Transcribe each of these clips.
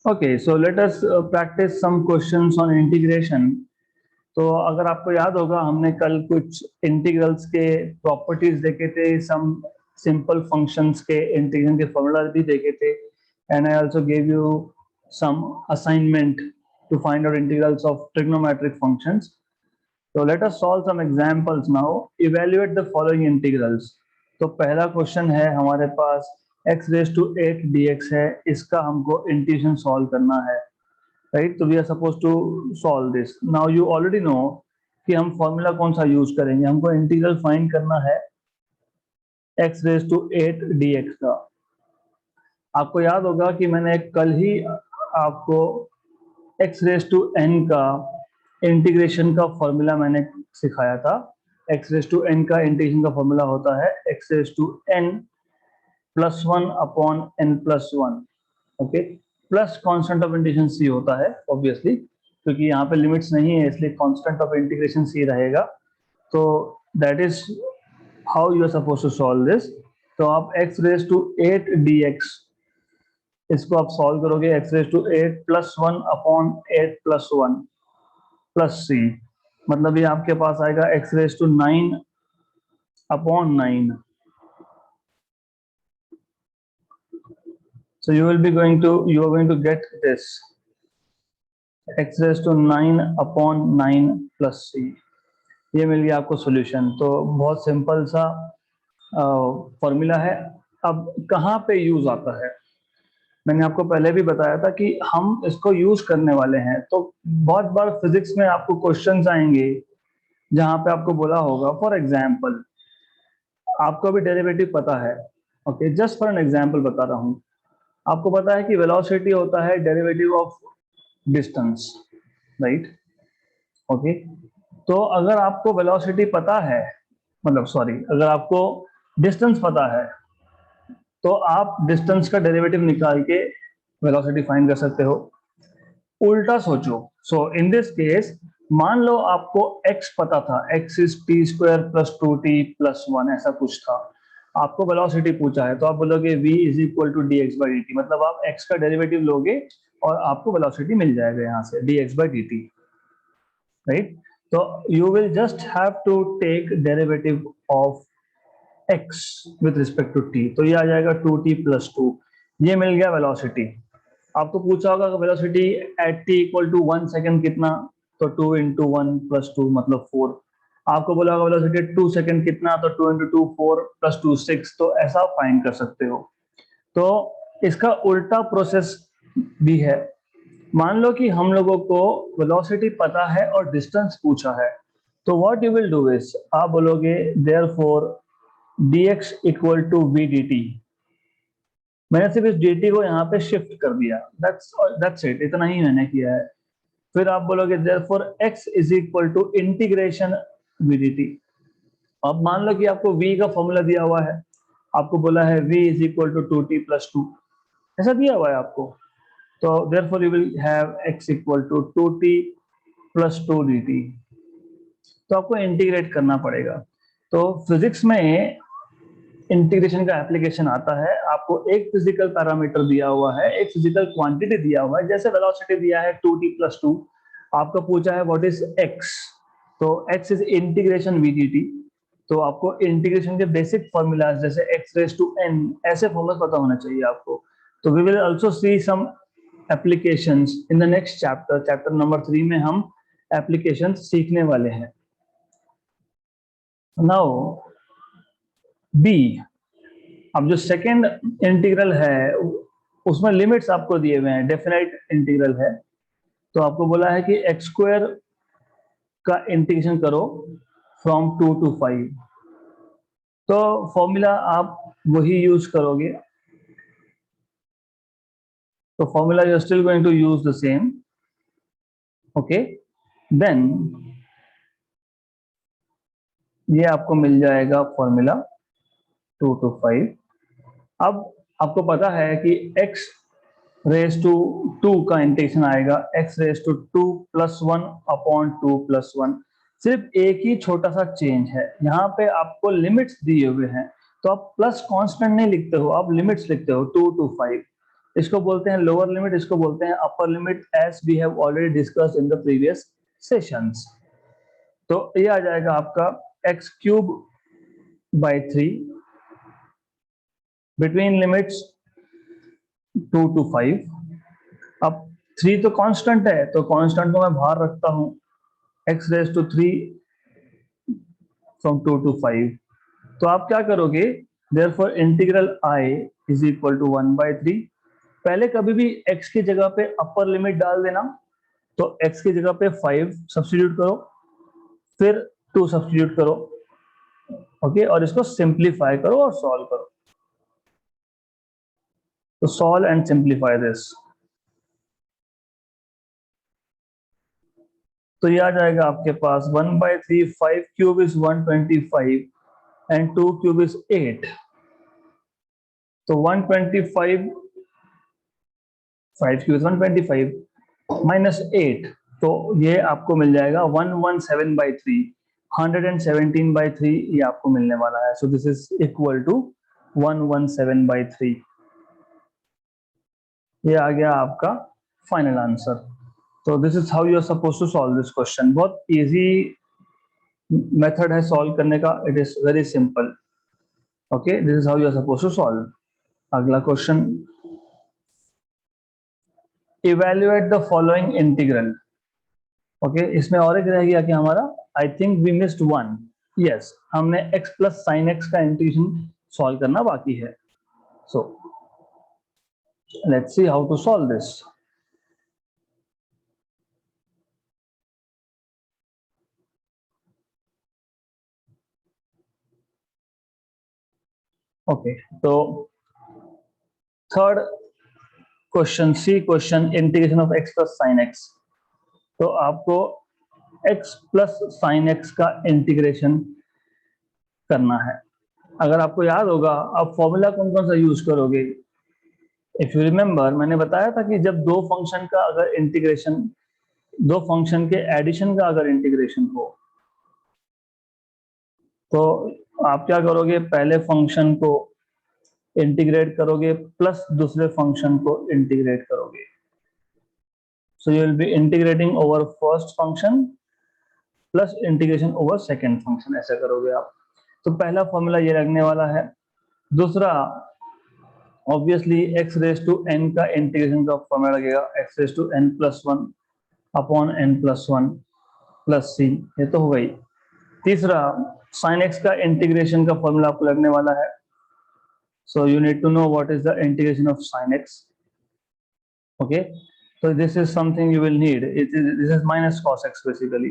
Okay, so let us practice some questions on integration. तो अगर आपको याद होगा हमने कल कुछ इंटीग्रल्स के प्रॉपर्टीज देखे थे, सम सिंपल फंक्शंस के इंटीग्रेशन के फॉर्मूला भी देखे थे, and I also give you some assignment to find out integrals of trigonometric functions. So let us solve some examples now. Evaluate the following integrals. तो पहला question है हमारे पास x raised to 8 dx है, इसका हमको इंटीग्रेशन सॉल्व करना है, right. तो we are suppose to solve this. Now you already know कि हम फॉर्मूला कौन सा यूज करेंगे. हमको इंटीग्रल फाइंड करना है x raised to 8 dx का. आपको याद होगा कि मैंने कल ही आपको x raised to n का इंटीग्रेशन का फॉर्मूला मैंने सिखाया था. x raised to n का इंटीग्रेशन का फॉर्मूला होता है x raised to n plus 1 upon n plus 1. Okay, plus constant of integration c होता है ऑब्वियसली, क्योंकि यहाँ पे लिमिट्स नहीं है इसलिए कांस्टेंट ऑफ इंटीग्रेशन c रहेगा. तो that is how you are suppose to solve this. तो आप x raised to 8 dx इसको आप सॉल्व करोगे x raised to 8 plus 1 upon 8 plus 1 plus c. मतलब ये आपके पास आएगा x raised to 9 upon 9. So you are going to get this x raised to 9 upon 9 plus c. ये मिल गया आपको सॉल्यूशन. तो बहुत सिंपल सा फॉर्मूला है. अब कहाँ पे यूज आता है, मैंने आपको पहले भी बताया था कि हम इसको यूज करने वाले हैं. तो बहुत बार फिजिक्स में आपको क्वेश्चंस आएंगे जहां पे आपको बोला होगा, फॉर एग्जांपल आपको अभी डेरिवेटिव पता है. Okay, just for an example बता रहा हूं. आपको पता है कि वेलोसिटी होता है derivative of distance, right. Okay, तो अगर आपको वेलोसिटी पता है, मतलब सॉरी, अगर आपको डिस्टेंस पता है तो आप डिस्टेंस का डेरिवेटिव निकाल के वेलोसिटी फाइंड कर सकते हो. उल्टा सोचो. सो इन दिस केस मान लो आपको x पता था, x is T square plus 2t plus 1 ऐसा कुछ था. आपको वेलोसिटी पूछा है तो आप बोलोगे v is equal to d x by d t. मतलब आप x का डेरिवेटिव लोगे और आपको वेलोसिटी मिल जाएगा यहाँ से d x by d t, right. तो you will just have to take derivative of x with respect to t. तो ये आ जाएगा 2t प्लस 2. ये मिल गया वेलोसिटी. आपको पूछा होगा velocity at t equal to 1 second कितना, तो 2 इंटू 1 प्लस 2 मतलब 4. आपको बोला होगा वेलोसिटी 2 सेकेंड कितना, तो 2 इंटू 2 4 प्लस 2 6. तो ऐसा फाइंड कर सकते हो. तो इसका उल्टा प्रोसेस भी है. मान लो कि हम लोगों को वेलोसिटी पता है और डिस्टेंस पूछा है, तो what you will do is आप बोलोगे therefore dx equal to v dt. मैंने सिर्फ इस dt को यहाँ पे शिफ्ट कर दिया, दैट्स इट, इतना ही मैंने किया है. फिर आप बोलोगे therefore x is equal to integration v dt. अब मान लो कि आपको v का फॉर्मूला दिया हुआ है, आपको बोला है v is equal to 2t plus 2, ऐसा दिया हुआ है आपको. तो therefore you will have x equal to 2t plus 2 dt. तो आपको इंटीग्रेट करना पड़ेगा. तो फिजिक्स में इंटीग्रेशन का एप्लीकेशन आता है. आपको एक फिजिकल पैरामीटर दिया हुआ है, एक फिजिकल क्वांटिटी दिया हुआ है, जैसे वेलोसिटी दिया है 2t प्लस 2. आपको पूछा है व्हाट इज x, तो x is integration v dt. तो आपको इंटीग्रेशन के बेसिक फॉर्मूलाज जैसे x रेज टू n ऐसे फॉर्मूला पता होना चाहिए आपको. तो we will also see some applications in the next chapter. Chapter number 3 में हम एप्लीकेशंस सीखने वाले हैं. नाउ b, अब जो सेकेंड इंटीग्रल है उसमें लिमिट्स आपको दिए हुए हैं, डेफिनेट इंटीग्रल है. तो आपको बोला है कि एक्स स्क्वायर का इंटीग्रेशन करो फ्रॉम 2 to 5. तो फॉर्मूला आप वही यूज करोगे. तो formula you are still going to use the same. Okay, then ये आपको मिल जाएगा फॉर्मूला 2 to 5. अब आपको पता है कि x रेज टू 2 का इंटीग्रेशन आएगा x raise to 2 plus 1 upon 2 plus 1. सिर्फ एक ही छोटा सा चेंज है, यहाँ पे आपको लिमिट्स दिए हुए हैं. तो आप प्लस कांस्टेंट नहीं लिखते हो, आप लिमिट्स लिखते हो 2 to 5. इसको बोलते हैं लोअर लिमिट, इसको बोलते हैं upper limit, as we have already discussed in the previous sessions. तो ये आ जाएगा आपका x cube by 3 between limits 2 to 5। अब 3 तो कांस्टेंट है, तो कांस्टेंट को मैं बाहर रखता हूं, x raise to 3 from 2 to 5। तो आप क्या करोगे, therefore integral i is equal to 1/3। पहले कभी भी x की जगह पे अपर लिमिट डाल देना, तो x की जगह पे 5 सब्स्टिट्यूट करो, फिर 2 सब्स्टिट्यूट करो, ओके, और इसको सिंप्लीफाई करो और सॉल्व करो। तो सॉल्व एंड सिंप्लीफाई दिस। तो ये आ जाएगा आपके पास 1/3, 5 cube is 125 and 2 cube is 8। तो 125, 5 क्यूब इज 125 माइनस 8, तो ये आपको मिल जाएगा 117/3, 117/3 ये आपको मिलने वाला है। So this is equal to 117/3। ये आ गया आपका फाइनल आंसर। तो this is how you are suppose to solve this question. बहुत इजी मेथड है सॉल्व करने का, it is very simple. Okay, this is how you are suppose to solve. अगला question, evaluate the following integral. Okay, इसमें और एक रह गया कि हमारा, I think we missed one. Yes, हमने x प्लस साइन एक्स का इंटीग्रेशन सॉल्व करना बाकी है। So let's see how to solve this. Okay, तो third question, C question, integration of x plus sine x. तो आपको x प्लस साइन एक्स का integration करना है। अगर आपको याद होगा, आप फॉर्मूला कौन कौन सा यूज करोगे? इफ यू रिमेंबर, मैंने बताया था कि जब दो फंक्शन का अगर इंटीग्रेशन, दो फंक्शन के एडिशन का अगर इंटीग्रेशन हो, तो आप क्या करोगे, पहले फंक्शन को इंटीग्रेट करोगे प्लस दूसरे फंक्शन को इंटीग्रेट करोगे। So you will B integrating over first function plus integration over second function, ऐसा करोगे आप। तो पहला फॉर्मूला ये लगने वाला है। दूसरा, obviously x raise to n का इंटीग्रेशन का फॉर्मूला लगेगा, x raise to n plus 1 upon n plus 1 plus c, ये तो हो गई। तीसरा, साइन x का इंटीग्रेशन का फॉर्मूला आपको लगने वाला है। So you need to know what is the integration of sine x। Okay, so this is something you will need. This is minus cos x basically,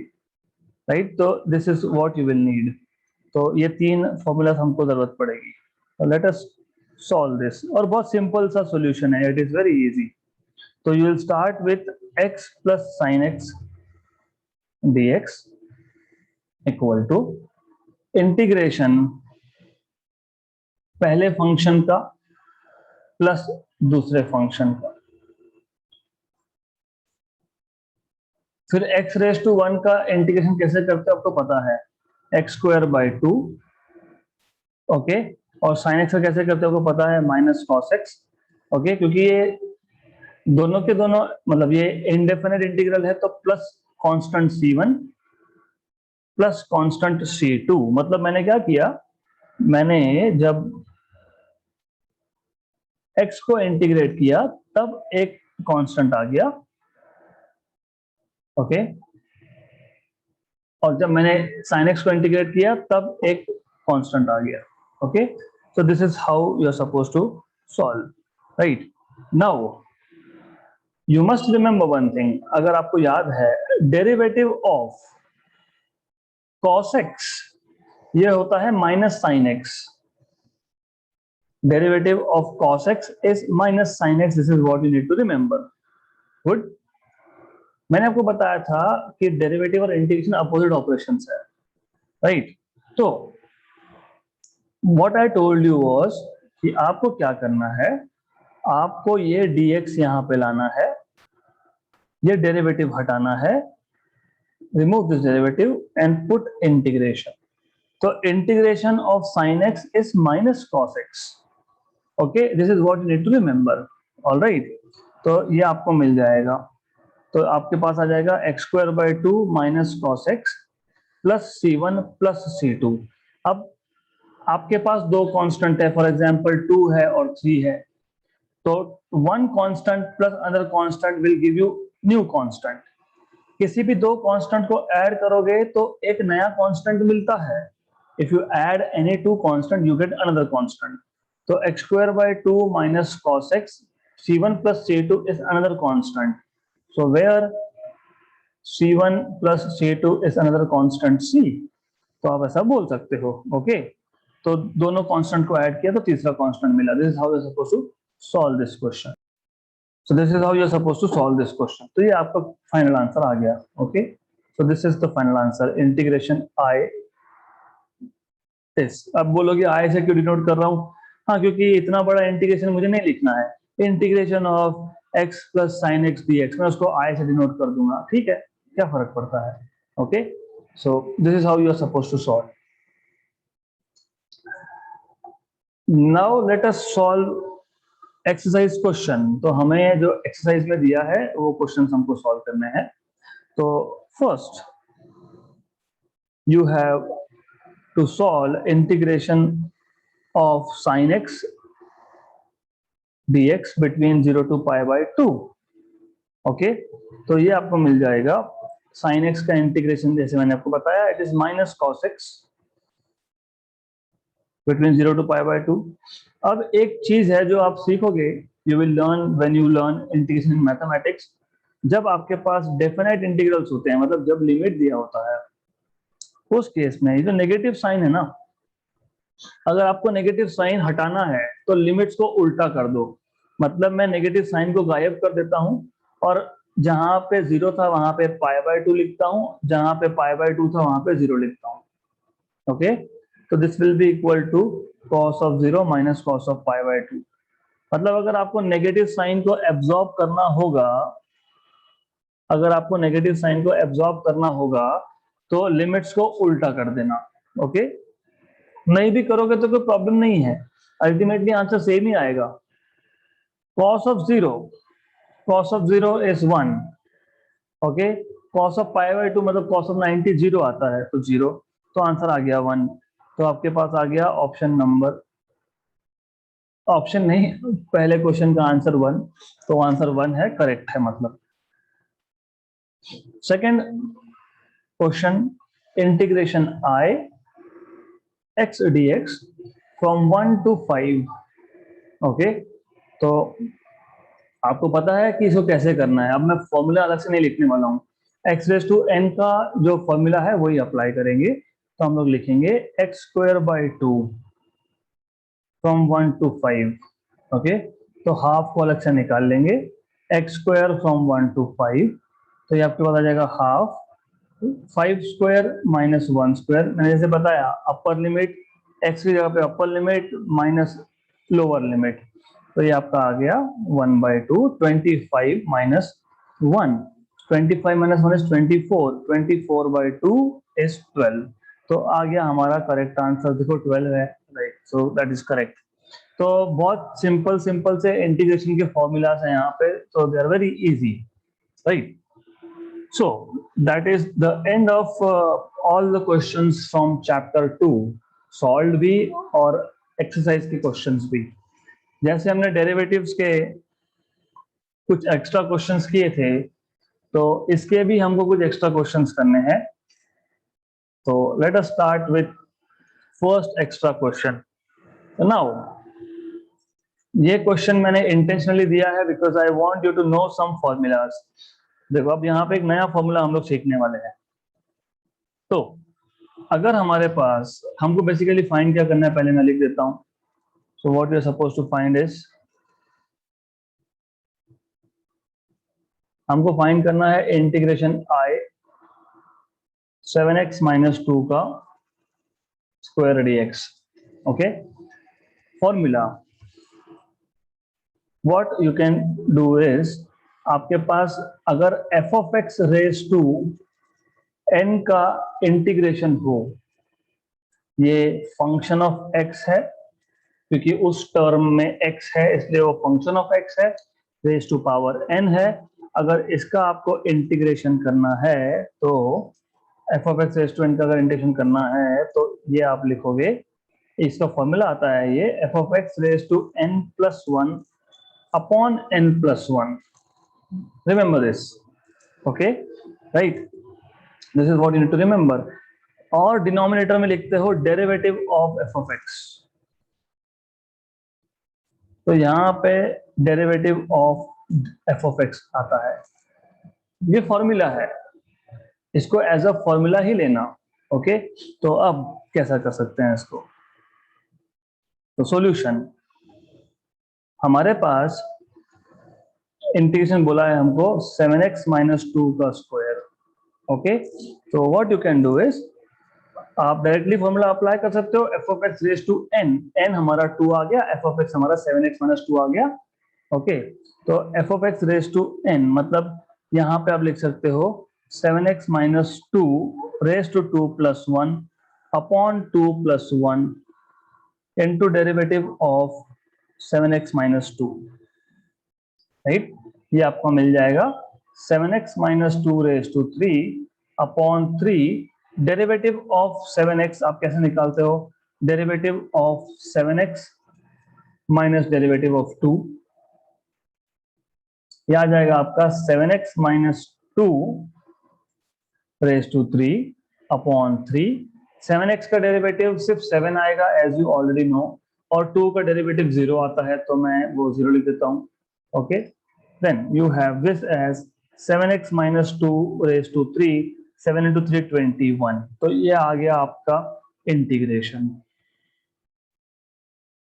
right? So this is what you will need. तो ये तीन formula हमको जरूरत पड़ेगी। Let us solve this, और बहुत simple सा solution है, इट इज वेरी इजी। तो you will start with x plus sine x dx equal to integration पहले फंक्शन का प्लस दूसरे फंक्शन का, फिर x रेज टू 1 का इंटीग्रेशन कैसे करते हैं आपको पता है, x²/2, ओके, और साइन एक्स का कैसे करते हैं आपको पता है, माइनस कॉस एक्स। ओके, क्योंकि ये दोनों के दोनों, मतलब ये इंडेफिनिट इंटीग्रल है, तो plus constant c1 plus constant c2। मतलब मैंने क्या किया, मैंने जब x को इंटीग्रेट किया तब एक कांस्टेंट आ गया, ओके, और जब मैंने साइन एक्स को इंटीग्रेट किया तब एक कांस्टेंट आ गया। Okay, so this is how you are supposed to solve, right? Now you must remember one thing, अगर आपको याद है, डेरिवेटिव ऑफ cos x ये होता है minus sine x. Derivative of cos x is minus sin x, this is what you need to remember. Good. मैंने आपको बताया था कि डेरिवेटिव और इंटीग्रेशन अपोजिट ऑपरेशंस है, राइट? तो what I told you was कि आपको क्या करना है, आपको ये dx यहां पे लाना है, ये डेरिवेटिव हटाना है, remove this derivative and put integration. तो integration of sine x is minus cos x. Okay, this is what you need to remember. Alright, तो ये आपको मिल जाएगा। तो आपके पास आ जाएगा x²/2 minus cos x plus C1 plus C2। अब आपके पास दो कांस्टेंट है, फॉर एग्जांपल 2 है और 3 है, तो one constant plus other constant will give you new constant. किसी भी दो कांस्टेंट को ऐड करोगे तो एक नया कांस्टेंट मिलता है। If you add any two constant you get another constant. तो x²/2 minus cos x C1 plus C2 is another constant. So where C1 plus C2 is another constant C, तो आप ऐसा बोल सकते हो। ओके, तो दोनों कांस्टेंट को ऐड किया तो तीसरा कांस्टेंट मिला। This is how you suppose to solve this question. So this is how you are supposed to solve this question. तो ये आपका फाइनल आंसर आ गया। Okay, so this is the final answer, integration I is। अब बोलोगे I से क्यों denote कर रहा हूँ? हाँ, क्योंकि इतना बड़ा इंटीग्रेशन मुझे नहीं लिखना है। Integration of x plus sine x D x, मैं उसको I से डिनोट कर दूंगा, ठीक है, क्या फर्क पड़ता है। Okay, so this is how you are supposed to solve. Now let us solve exercise question. तो हमें जो एक्सरसाइज में दिया है वो क्वेश्चन हमको सॉल्व करने हैं। तो first you have to solve integration of sine x dx between 0 to π/2। Okay, तो ये आपको मिल जाएगा साइन एक्स का इंटीग्रेशन, जैसे मैंने आपको बताया, it is minus cos x between 0 to π/2। अब एक चीज है जो आप सीखोगे, you will learn when you learn integration in mathematics. जब आपके पास डेफिनेट इंटीग्रल्स होते हैं, मतलब जब लिमिट दिया होता है, उस केस में ये जो नेगेटिव साइन है ना, अगर आपको नेगेटिव साइन हटाना है तो लिमिट्स को उल्टा कर दो। मतलब मैं नेगेटिव साइन को गायब कर देता हूं और जहां पे 0 था वहां पे π/2 लिखता हूं, जहां पे π/2 था वहां पे 0 लिखता हूं। ओके, तो this will be equal to cos of 0 minus cos of π/2। मतलब अगर आपको नेगेटिव साइन को एब्जॉर्ब करना होगा, अगर आपको नेगेटिव साइन को एब्जॉर्ब करना होगा तो लिमिट्स को उल्टा कर देना। ओके, नहीं भी करोगे तो कोई प्रॉब्लम नहीं है, अल्टीमेटली आंसर सेम ही आएगा। cos of 0 is 1। Okay, cos of π/2 मतलब cos of 90 0 आता है, तो 0, तो आंसर आ गया 1। तो आपके पास आ गया ऑप्शन नंबर, ऑप्शन नहीं, पहले क्वेश्चन का आंसर 1, तो आंसर 1 है, करेक्ट है मतलब। Second question, integration I x dx from 1 to 5। Okay, तो आपको पता है कि इसको कैसे करना है। अब मैं फॉर्मूला अलग से नहीं लिखने वाला हूँ, x⁻n का जो फॉर्मूला है वही अप्लाई करेंगे। तो हम लोग लिखेंगे x²/2 फ्रॉम 1 to 5। ओके, तो हाफ को अलग से निकाल लेंगे, x² फ्रॉम 1 to 5, तो ये आपके पास आ जाएगा हाफ 5² माइनस 1²। मैंने जैसे बताया, अपर लिमिट x की जगह पे upper limit minus lower limit, तो ये आपका आ गया 1/2। 25 माइनस 1, 25 माइनस 1 इज 24, 24/2 इज 12। तो आ गया हमारा करेक्ट आंसर, देखो 12 है, right, so that is correct. तो बहुत सिंपल सिंपल से इंटीग्रेशन के फॉर्मूलाज हैं यहाँ पे, so they are very easy, right? So that is the end of all the questions from chapter 2, solved भी और एक्सरसाइज के क्वेश्चंस भी। जैसे हमने डेरिवेटिव्स के कुछ एक्स्ट्रा क्वेश्चंस किए थे, तो इसके भी हमको कुछ एक्स्ट्रा क्वेश्चंस करने हैं। तो let us start with first extra question. Now ये क्वेश्चन मैंने इंटेंशनली दिया है because I want you to know some formulas. देखो, अब यहाँ पे एक नया फॉर्मूला हम लोग सीखने वाले हैं। तो अगर हमारे पास, हमको बेसिकली फाइंड क्या करना है, पहले मैं लिख देता हूं। So what you are suppose to find is, हमको फाइंड करना है इंटीग्रेशन I 7x माइनस 2 का square dx। Okay, formula what you can do is, आपके पास अगर f of x raise to n का इंटीग्रेशन हो, ये फंक्शन ऑफ x है क्योंकि उस टर्म में x है इसलिए वो फंक्शन ऑफ x है, रेज टू पावर n है। अगर इसका आपको इंटीग्रेशन करना है तो f of x raise to n का अगर इंटीग्रेशन करना है तो ये आप लिखोगे, इसका फॉर्मूला आता है ये f of x raise to n plus one upon n plus one. Remember this, okay, right, this is what you need to remember. और डिनोमिनेटर में लिखते हो derivative of f of x, तो यहां पे derivative of f of x आता है। ये फॉर्मूला है, इसको एज अ फॉर्मूला ही लेना, ओके। तो अब कैसा कर सकते हैं इसको, तो सॉल्यूशन हमारे पास इंटीग्रेशन बोला है हमको 7x माइनस 2 का स्क्वायर, ओके। तो what you can do is आप डायरेक्टली फॉर्मूला अप्लाई कर सकते हो, f of x raise to n, n हमारा 2 आ गया, एफ ऑफ एक्स हमारा 7x माइनस 2 आ गया, ओके। तो f of x raise to n मतलब यहां पे आप लिख सकते हो 7x minus 2 raise to 2 plus 1 upon 2 plus 1 into derivative of 7x minus 2, right. ये आपको मिल जाएगा 7x minus 2 raise to 3 upon 3 derivative of 7x आप कैसे निकालते हो, derivative of 7x minus derivative of 2, ये आ जाएगा आपका 7x minus 2 raise to 3 upon 3। 7x का डेरिवेटिव सिर्फ 7 आएगा एज यू ऑलरेडी नो, और 2 का डेरिवेटिव 0 आता है तो मैं वो 0 लिख देता हूं, okay. Then you have this as 7x minus 2 raise to 3, 7 into 3 21, तो ये आ गया आपका integration,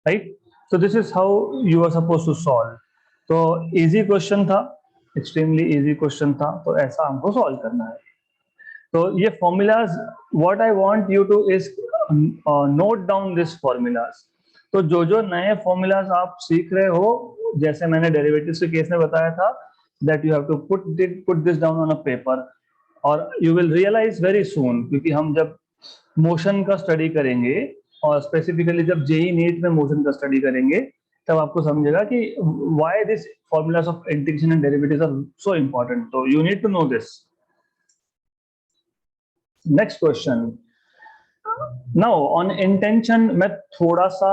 right. so this is how you are supposed to solve। तो इजी क्वेश्चन था, एक्सट्रीमली इजी क्वेश्चन था, तो ऐसा हमको सॉल्व करना है। तो ये formulas what I want you two is note down this formulas. तो जो जो नए फॉर्मूलाज आप सीख रहे हो, जैसे मैंने डेरिवेटिव्स के केस में बताया था, that you have to put this down on a paper, और you will realise very soon, क्योंकि हम जब मोशन का स्टडी करेंगे और स्पेसिफिकली जब जेई नीट में मोशन का स्टडी करेंगे, तब आपको समझेगा कि why this formulas of integration and derivatives are so important. तो you need to know this. Next question, now on intention मैं थोड़ा सा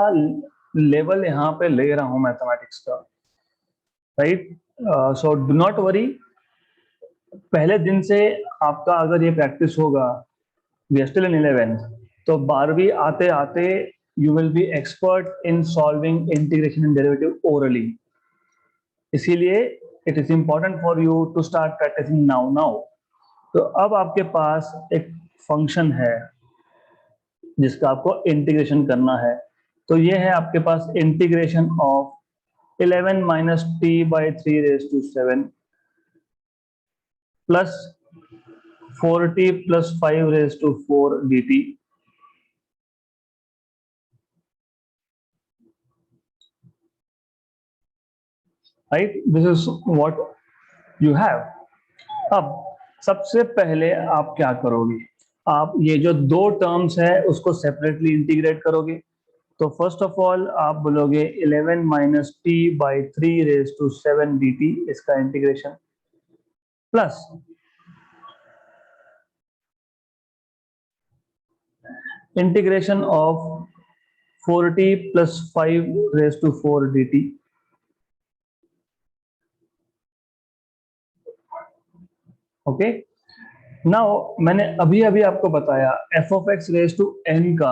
लेवल यहाँ पे ले रहा हूं मैथमेटिक्स का, right. So do not worry, पहले दिन से आपका अगर ये प्रैक्टिस होगा, we are still in 11th, तो 12वीं आते आते you will be expert in solving integration and derivative orally. इसीलिए it is important for you to start practising now. तो अब आपके पास एक फंक्शन है जिसका आपको इंटीग्रेशन करना है, तो ये है आपके पास integration of 11 minus T by 3 raise to 7 plus 4t plus 5 raise to 4 dt, right. This is what you have. अब सबसे पहले आप क्या करोगे, आप ये जो दो टर्म्स है उसको सेपरेटली इंटीग्रेट करोगे। तो फर्स्ट ऑफ ऑल आप बोलोगे 11 minus T by 3 raise to 7 dt, इसका integration, plus integration of 4t plus 5 raise to 4 dt, okay. Now मैंने अभी अभी आपको बताया f of x raise to n का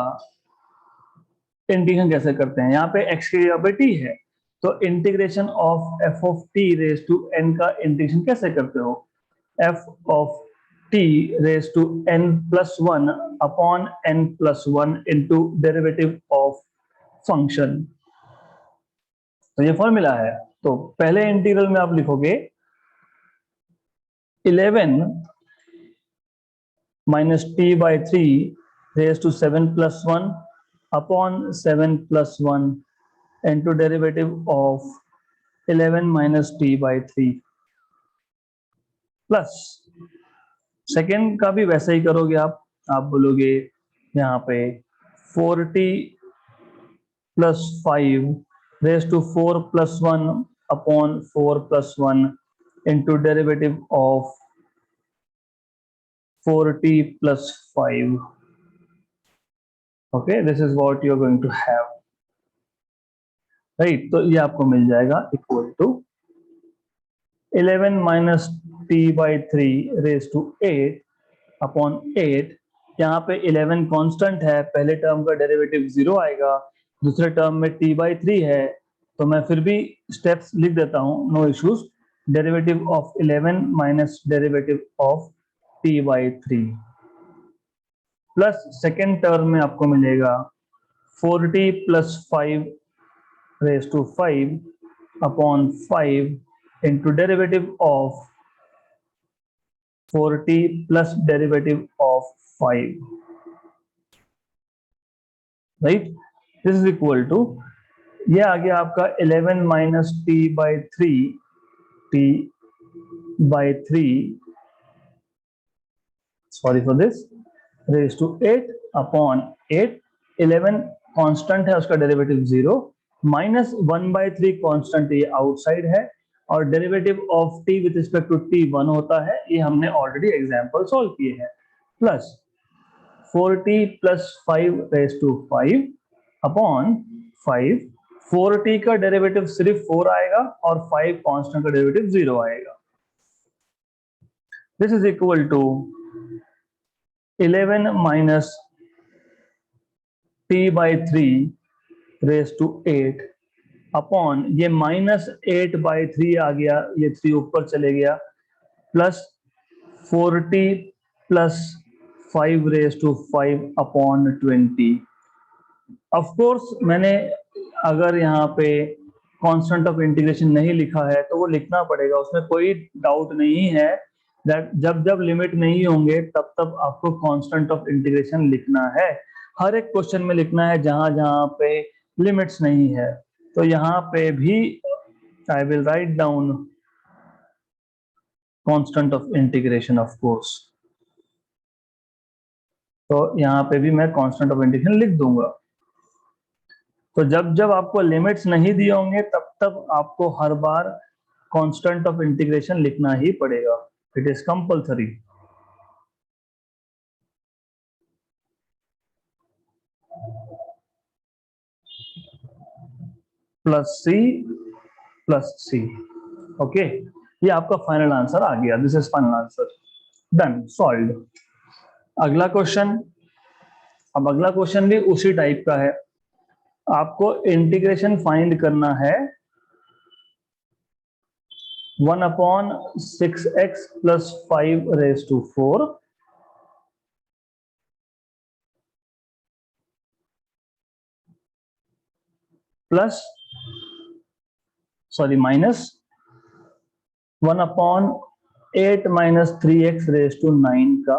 इंटीग्रेशन कैसे करते हैं। यहाँ पे x की जगह पे t है, तो integration of f of t raise to n का इंटीग्रेशन कैसे करते हो, f of t raise to n plus one upon n plus one into derivative of function. तो ये फॉर्मूला है। तो पहले इंटीग्रल में आप लिखोगे 11 minus T by 3 raise to 7 plus 1 upon 7 plus 1 into derivative of 11 minus t by 3 plus second का भी वैसा ही करोगे आप बोलोगे यहाँ पे 4t plus 5 raise to 4 plus 1 upon 4 plus 1 into derivative of 4t plus 5. Okay, this is what you're going to have, right? तो ये आपको मिल जाएगा equal to 11 minus t by 3 raise to 8 upon 8. यहाँ पे 11 कांस्टेंट है, पहले टर्म का डेरिवेटिव 0 आएगा, दूसरे टर्म में t बाई 3 है, तो मैं फिर भी स्टेप्स लिख देता हूँ, no issues. Derivative of 11 minus derivative of t by 3 plus second term में आपको मिलेगा 4t plus 5 raise to 5 upon 5 into derivative of 4t plus derivative of 5, right? This is equal to, ये आ गया आपका 11 minus t by 3 sorry for this, raise to 8 upon 8. 11 constant है, उसका derivative 0, minus 1 by 3 constant, ये outside है, और derivative of t with respect to t 1 होता है, ये हमने ऑलरेडी एग्जांपल सॉल्व किए हैं. Plus 4t plus 5 raise to 5 upon 5. 4t का डेरिवेटिव सिर्फ 4 आएगा और 5 कांस्टेंट का डेरिवेटिव 0 आएगा. This is equal to 11 minus t by 3 raise to 8 upon, ये माइनस 8 बाई 3 आ गया, ये 3 ऊपर चले गया, plus 4t plus 5 raise to 5 upon 20. Of course मैंने अगर यहाँ पे कांस्टेंट ऑफ इंटीग्रेशन नहीं लिखा है तो वो लिखना पड़ेगा, उसमें कोई डाउट नहीं है दैट जब जब लिमिट नहीं होंगे तब तब आपको कांस्टेंट ऑफ इंटीग्रेशन लिखना है. हर एक क्वेश्चन में लिखना है जहां जहां पे लिमिट्स नहीं है. तो यहाँ पे भी I will write down constant of integration of course. तो यहाँ पे भी मैं कांस्टेंट ऑफ इंटीग्रेशन लिख दूंगा. तो जब जब आपको लिमिट्स नहीं दिए होंगे तब तब आपको हर बार कांस्टेंट ऑफ इंटीग्रेशन लिखना ही पड़ेगा. It is compulsory. Plus c. Okay, ये आपका फाइनल आंसर आ गया. This is final answer. Done, solved. अगला क्वेश्चन. अब अगला क्वेश्चन भी उसी टाइप का है. आपको इंटीग्रेशन फाइंड करना है 1 upon 6x plus 5 raise to 4 plus minus 1 upon 8 minus 3x raise to 9 का.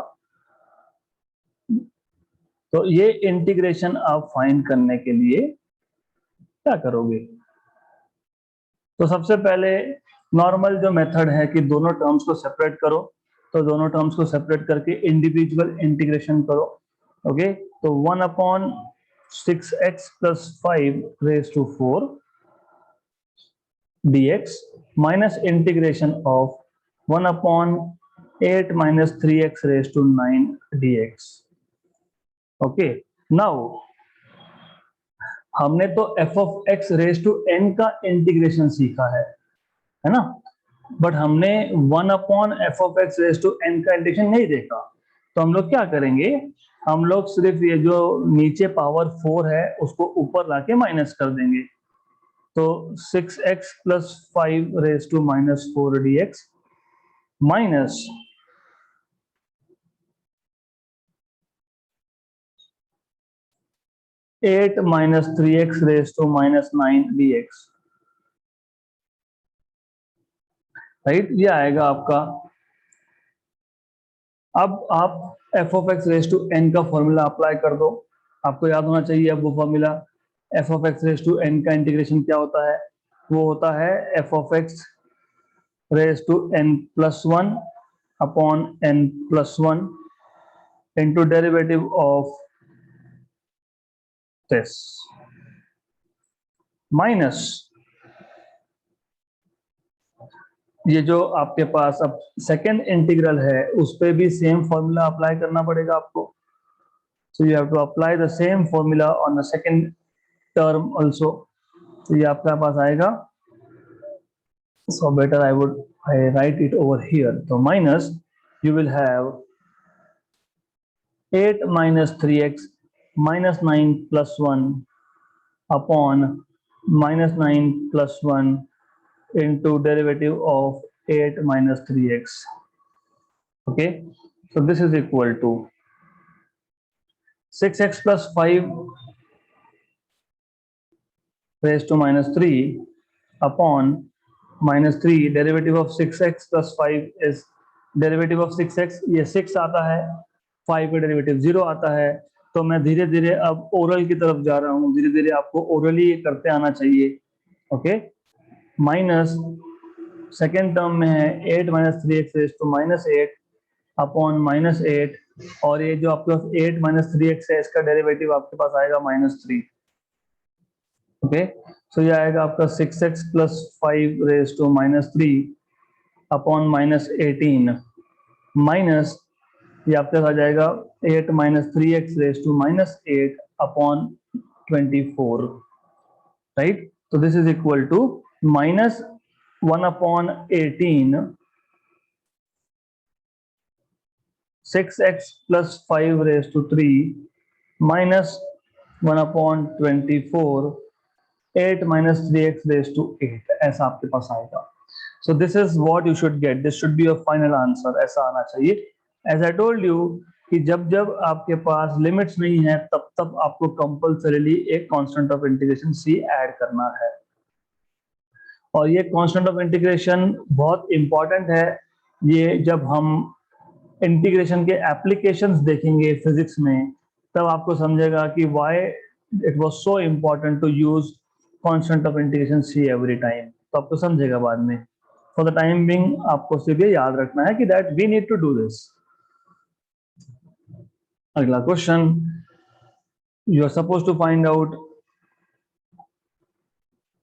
तो ये इंटीग्रेशन आप फाइंड करने के लिए क्या करोगे? तो सबसे पहले नॉर्मल जो मेथड है कि दोनों टर्म्स को सेपरेट करो, तो दोनों टर्म्स को सेपरेट करके इंडिविजुअल इंटीग्रेशन करो. ओके, तो 1 upon 6x plus 5 raise to 4 dx minus integration of 1 upon 8 minus 3x raise to 9 dx. Okay, now हमने तो f of x raise to n का इंटीग्रेशन सीखा है ना, बट हमने 1 upon f of x raise to n का integration नहीं देखा. तो हम लोग क्या करेंगे, हम लोग सिर्फ ये जो नीचे पावर 4 है उसको ऊपर लाके माइनस कर देंगे. तो 6x plus 5 raise to minus 4 dx minus 8 minus 3x raise to minus 9 dx. Right, ये आएगा आपका. अब आप f of x raise to n का फॉर्मूला अप्लाई कर दो. आपको याद होना चाहिए अब वो formula. F of x raise to n का इंटीग्रेशन क्या होता है? वो होता है f of x raise to n plus 1 upon n plus 1 into derivative of this minus ये जो आपके पास अब सेकेंड इंटीग्रल है उस पे भी सेम फॉर्मूला अप्लाई करना पड़ेगा आपको. So you have to apply the same formula on the second term also. तो ये आपके पास आएगा. So better I write it over here. So minus, you will have 8 minus 3x minus 9 plus 1 upon minus 9 plus 1 into derivative of 8 minus 3x. Okay, so this is equal to 6x plus 5 raised to minus 3 upon minus 3 derivative of 6x plus 5 is derivative of 6x. ये 6 आता है, 5 का derivative 0 आता है. तो मैं धीरे धीरे अब ओरल की तरफ जा रहा हूँ. धीरे धीरे आपको ओरली करते आना चाहिए. ओके, माइनस सेकेंड टर्म में है 8 minus 3x raise to minus 8 upon minus 8, और ये जो आपके पास 8 माइनस 3x है इसका डेरिवेटिव आपके पास आएगा माइनस 3. ओके, सो ये आएगा आपका 6x plus 5 raise to minus 3 upon minus 18 minus ये आपके पास आ जाएगा 8 minus 3x raise to minus 8 upon 24, right. तो this is equal to minus 1 upon 18 6x plus 5 raise to 3 minus 1 upon 24 8 minus 3x raised to 8, ऐसा आपके पास आएगा. So this is what you should get. This should be your final answer. ऐसा आना चाहिए. As I told you कि जब जब आपके पास लिमिट्स नहीं है तब तब आपको कंपल्सरीली एक constant of integration c add करना है. और ये कांस्टेंट ऑफ इंटीग्रेशन बहुत इंपॉर्टेंट है. ये जब हम इंटीग्रेशन के एप्लीकेशंस देखेंगे फिजिक्स में तब आपको समझेगा कि why it was so important to use constant of integration c every time. तो आपको समझेगा बाद में. फॉर द टाइम बिंग आपको सिर्फ ये याद रखना है कि that we need to do this. अगला question, you are suppose to find out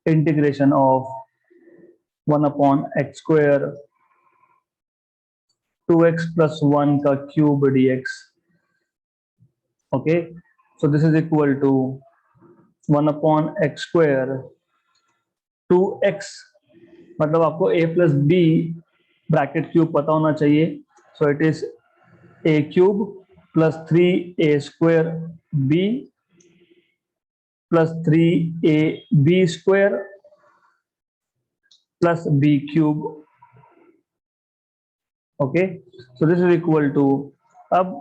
integration of 1 upon x square 2x plus 1 का cube dx. Okay, so this is equal to 1 upon x square 2x, मतलब आपको a plus B bracket cube पता होना चाहिए. So it is a cube plus 3a square b plus 3ab square plus b cube. Okay, so this is equal to, अब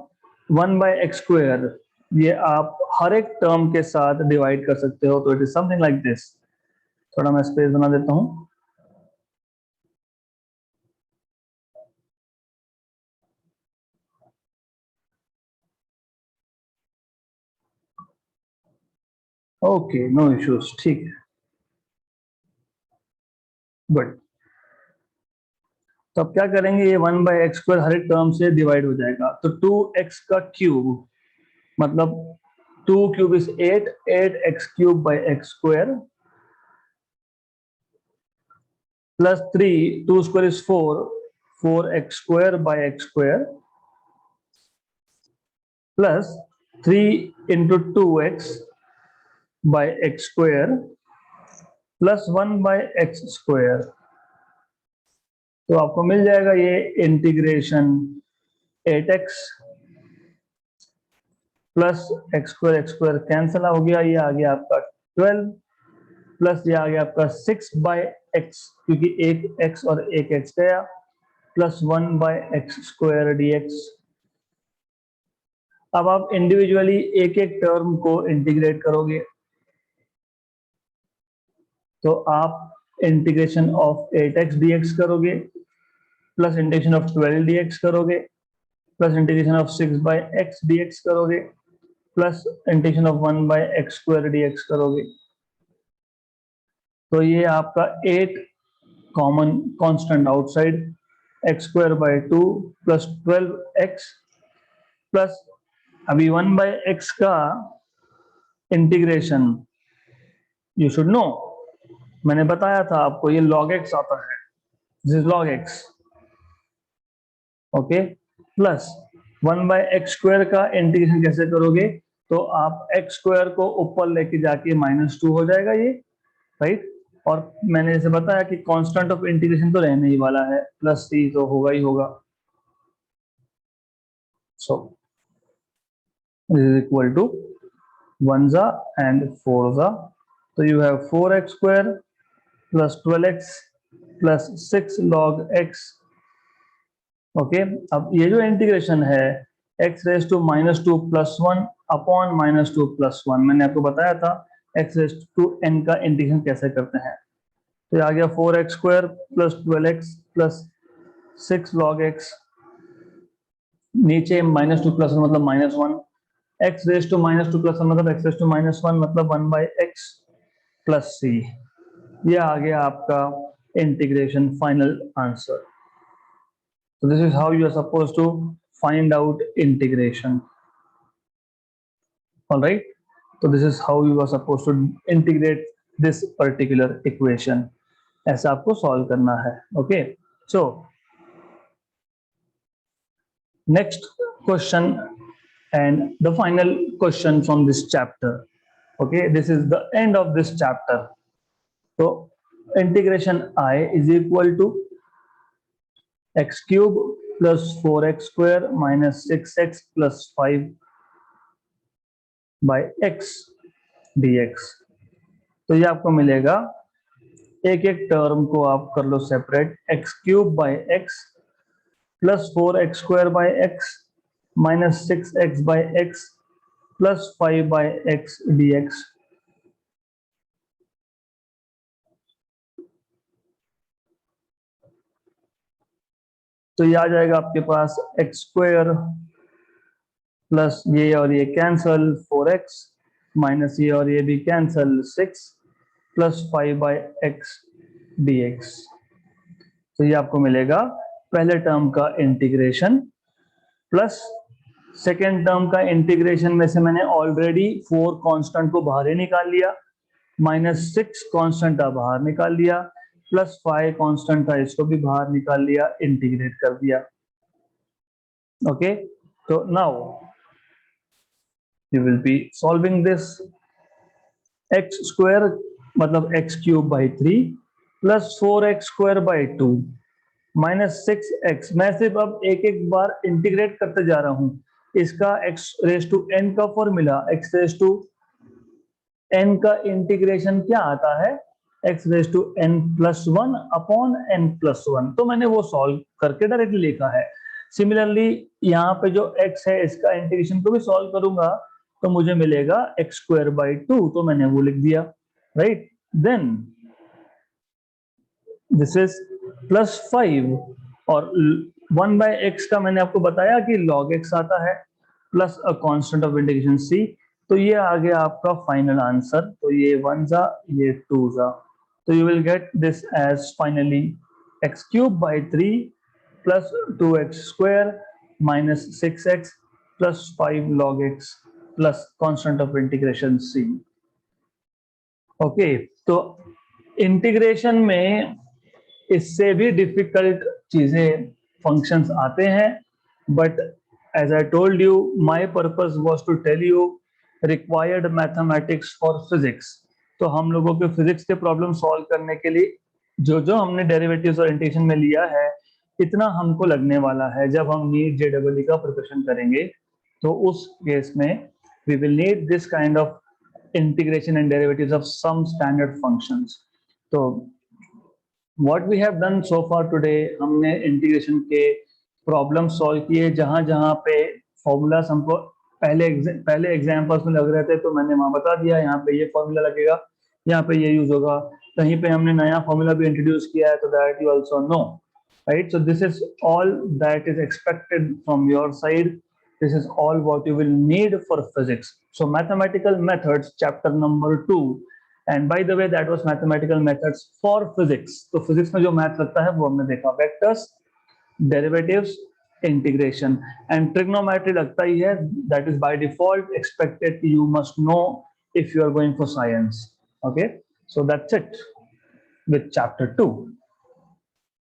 1 by x square ये आप हर एक term के साथ डिवाइड कर सकते हो. तो it is something like this. थोड़ा मैं स्पेस बना देता हूं. ओके, नो इश्यूज, ठीक है, गुड. तो अब क्या करेंगे, ये 1 बाय एक्स स्क्वायर हर एक टर्म से डिवाइड हो जाएगा. तो 2x का क्यूब मतलब 2 cube is 8, 8x cube by x square plus 3, 2 square is 4, 4x square by x square plus 3 into 2x by x square plus 1 by x square. तो आपको मिल जाएगा ये integration 8x plus x square cancel हो गया. ये आ गया आपका 12 प्लस ये आ गया आपका 6 बाय एक्स क्योंकि एक x और एक x गया plus 1 by x square dx. अब आप इंडिविजुअली एक एक टर्म को इंटीग्रेट करोगे तो आप इंटीग्रेशन ऑफ 8x dx करोगे प्लस इंटीग्रेशन ऑफ 12 dx करोगे plus integration of 6 by x dx करोगे plus integration of 1 by x square dx करोगे. तो ये आपका 8 common constant outside x square by 2 plus 12x plus अभी 1 बाय एक्स का integration you should know, मैंने बताया था आपको ये log x आता है. This is log x, okay, plus 1/x² का इंटीग्रेशन कैसे करोगे, तो आप x स्क्वायर को ऊपर लेके जाके -2 हो जाएगा ये, राइट। और मैंने जैसे बताया कि कांस्टेंट ऑफ इंटीग्रेशन तो रहने ही वाला है, +c तो होगा ही होगा। So this is equal to 1 जा एंड 4 जा, तो you have 4x² plus 12x plus 6 log x, okay. अब ये जो इंटीग्रेशन है x⁻² +1 अपॉन -2 +1, मैंने आपको बताया था x⁻n का इंटीग्रेशन कैसे करते हैं। तो ये आ गया 4x² plus 12x plus 6 log x, नीचे -2 +1 मतलब -1, x⁻² +1 मतलब x⁻1 मतलब 1/x प्लस c। ये आ गया आपका integration final answer. So this is how you are supposed to find out integration. All right. So this is how you are supposed to integrate this particular equation. ऐसा आपको solve करना है. Okay. So next question and the final question from this chapter. Okay. This is the end of this chapter. So integration I is equal to x³ plus 4x² minus 6x plus 5 by x dx। तो ये आपको मिलेगा, एक एक term को आप कर लो separate, x³ by x plus 4x² by x minus 6x by x plus 5 by x dx। तो ये आ जाएगा आपके पास x² प्लस ये और ये कैंसल 4x माइनस ये और ये भी cancel 6 plus 5 by x dx। तो ये आपको मिलेगा पहले टर्म का इंटीग्रेशन प्लस सेकेंड टर्म का इंटीग्रेशन में से मैंने ऑलरेडी 4 कांस्टेंट को बाहर ही निकाल लिया, -6 कांस्टेंट था बाहर निकाल लिया, प्लस 5 कांस्टेंट था इसको भी बाहर निकाल लिया, इंटीग्रेट कर दिया। ओके, तो now you will be solving this. x² मतलब x³ by 3 plus 4x² by 2 -6x। मैं सिर्फ अब एक एक बार इंटीग्रेट करते जा रहा हूं। इसका x⁻n का फॉर्मूला, x⁻n का इंटीग्रेशन क्या आता है, x⁻n+1 अपॉन n+1। तो मैंने वो सॉल्व करके डायरेक्टली लिखा है। सिमिलरली यहाँ पे जो x है इसका इंटीग्रेशन को भी सॉल्व करूंगा तो मुझे मिलेगा x² बाई 2, तो मैंने वो लिख दिया, राइट। देन दिस इज +5 और 1/x का मैंने आपको बताया कि log x आता है plus a constant of integration c। तो ये आ गया आपका फाइनल आंसर। तो ये 1 जा, ये 2 जा, तो you will get this as finally x³ by 3 plus 2x² minus 6x plus 5 log x plus constant of integration c। ओके, तो इंटीग्रेशन में इससे भी डिफिकल्ट चीजें फंक्शंस आते हैं, but as I told you my purpose was to tell you required mathematics for physics. तो हम लोगों के फिजिक्स के प्रॉब्लम सॉल्व करने के लिए जो जो हमने डेरिवेटिव्स और इंटीग्रेशन में लिया है, इतना हमको लगने वाला है जब हम नीट JEE का प्रिपरेशन करेंगे। तो उस केस में we will need this kind of integration and derivatives of some standard functions. So what we have done so far today, हमने इंटीग्रेशन के प्रॉब्लम सॉल्व किए। जहां जहां पे फॉर्मूलास हमको पहले एग्जांपल्स में लग रहे थे तो मैंने वहां बता दिया, यहाँ पे ये फॉर्मूला लगेगा, यहाँ पे ये यूज होगा। कहीं पे हमने नया फॉर्मूला भी इंट्रोड्यूस किया है तो that you also know, right. So this is all that is expected from your side. This is all what you will need for physics. So mathematical methods, chapter number 2. And by the way, that was mathematical methods for physics. तो physics में जो math लगता है वो हमने देखा, vectors, derivatives, integration, and trigonometry लगता ही है, that is by default expected, you must know if you are going for science. Okay, so that's it with chapter 2.